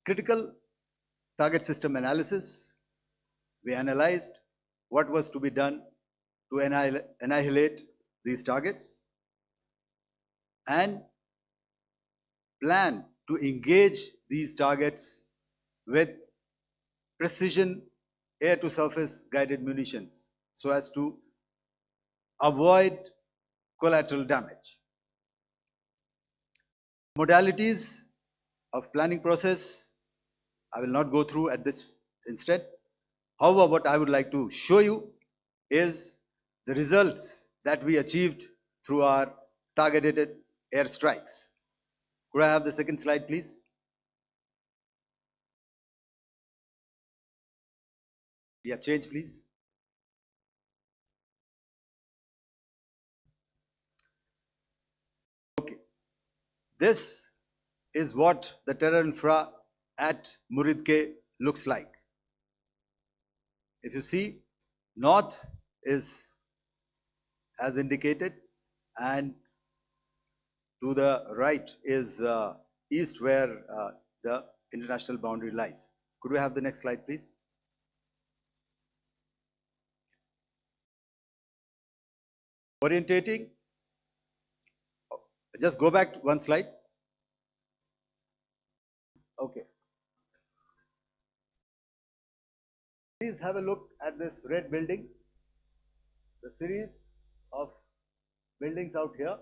critical target system analysis. We analyzed what was to be done to annihilate these targets and plan to engage these targets with precision air-to-surface guided munitions so as to avoid collateral damage. Modalities of planning process, I will not go through at this instant. However, what I would like to show you is the results that we achieved through our targeted airstrikes. Could I have the second slide, please? Yeah, change, please. Okay. This is what the terror infra at Muridke looks like. If you see, north is as indicated, and to the right is east, where the international boundary lies. Could we have the next slide, please? Orientating. Just go back one slide. Okay. Please have a look at this red building, the series of buildings out here,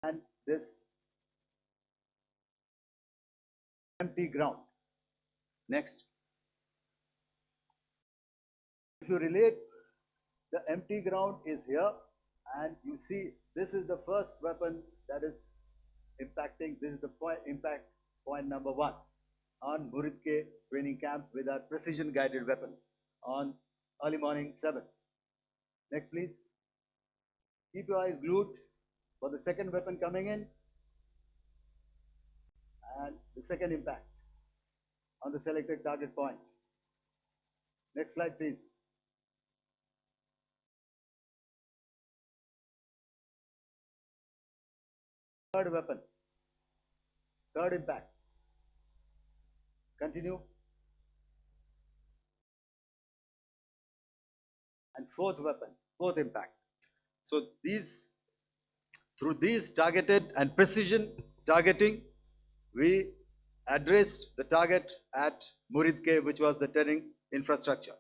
and this empty ground. Next. If you relate, the empty ground is here, and you see this is the first weapon that is impacting. This is the impact point number 1 on Muridke training camp with our precision guided weapon on early morning 7. Next, please. Keep your eyes glued for the second weapon coming in and the second impact on the selected target point. Next slide, please. Third weapon, third impact. Continue. And fourth weapon, fourth impact. So through these targeted and precision targeting, we addressed the target at Muridke, which was the terrain infrastructure.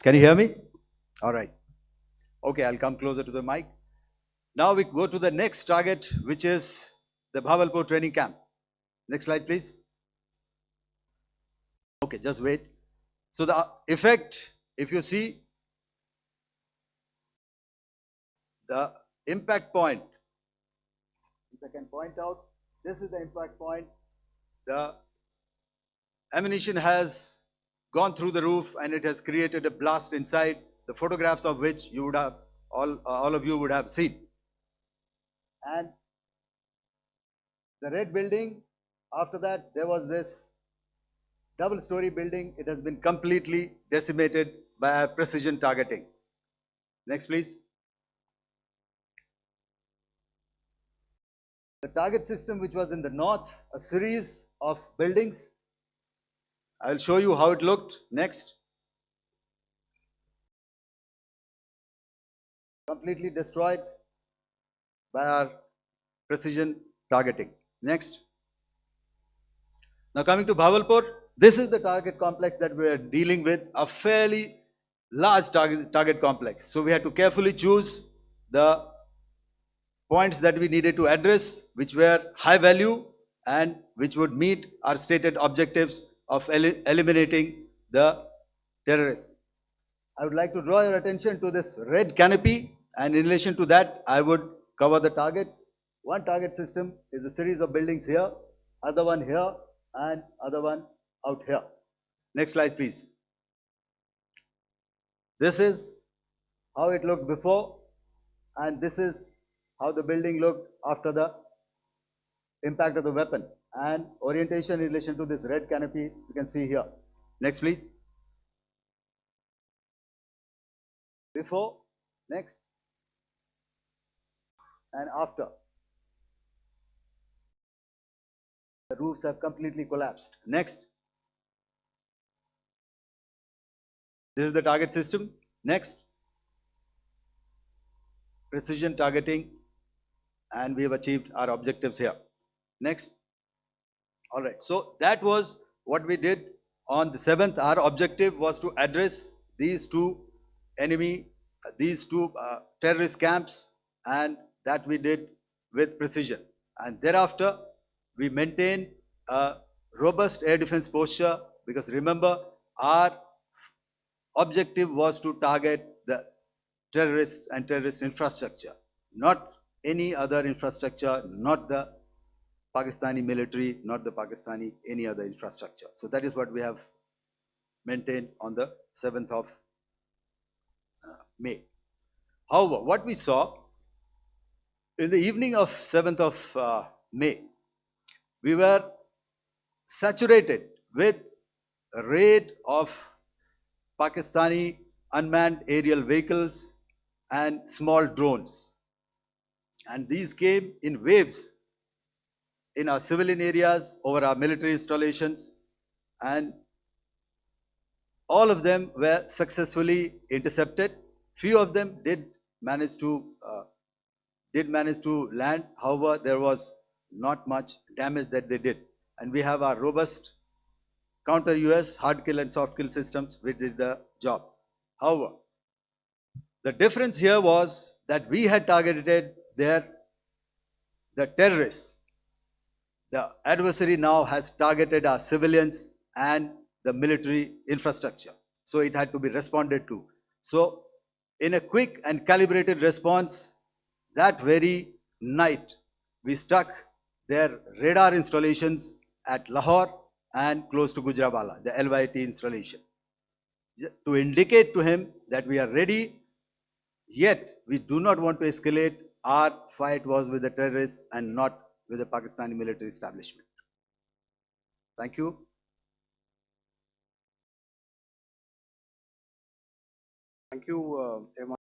Can you hear me? All right. Okay, I'll come closer to the mic. Now we go to the next target, which is the Bhawalpur training camp. Next slide, please. Okay, just wait. So the effect, if you see, the impact point, if I can point out, this is the impact point. The ammunition has gone through the roof and it has created a blast inside, the photographs of which you would have, all of you would have seen. And the red building, after that there was this double-story building. It has been completely decimated by precision targeting. Next, please. The target system, which was in the north, a series of buildings. I will show you how it looked. Next. Completely destroyed by our precision targeting. Next. Now coming to Bhawalpur, this is the target complex that we are dealing with, a fairly large target complex. So we had to carefully choose the points that we needed to address, which were high value and which would meet our stated objectives of eliminating the terrorists. I would like to draw your attention to this red canopy, and in relation to that, I would cover the targets. One target system is a series of buildings here, other one here, and other one out here. Next slide, please. This is how it looked before, and this is how the building looked after the impact of the weapon, and orientation in relation to this red canopy you can see here. Next, please. Before, next, and after. The roofs have completely collapsed. Next. This is the target system. Next. Precision targeting, and we have achieved our objectives here. Next. All right. So that was what we did on the 7th. Our objective was to address these two terrorist camps, and that we did with precision. And thereafter, we maintained a robust air defense posture, because remember, our objective was to target the terrorists and terrorist infrastructure, not any other infrastructure, not the Pakistani military, not the Pakistani any other infrastructure. So that is what we have maintained on the 7th of May. However, what we saw in the evening of 7th of May, we were saturated with a raid of Pakistani unmanned aerial vehicles and small drones. And these came in waves in our civilian areas, over our military installations, and all of them were successfully intercepted. Few of them did manage to land. However, there was not much damage that they did. And we have our robust counter-US hard kill and soft kill systems which did the job. However, the difference here was that we had targeted the terrorists. The adversary now has targeted our civilians and the military infrastructure. So it had to be responded to. So in a quick and calibrated response, that very night, we struck their radar installations at Lahore and close to Gujranwala, the LYT installation, to indicate to him that we are ready, yet we do not want to escalate. Our fight was with the terrorists and not with the Pakistani military establishment. Thank you. Thank you, Air Marshal.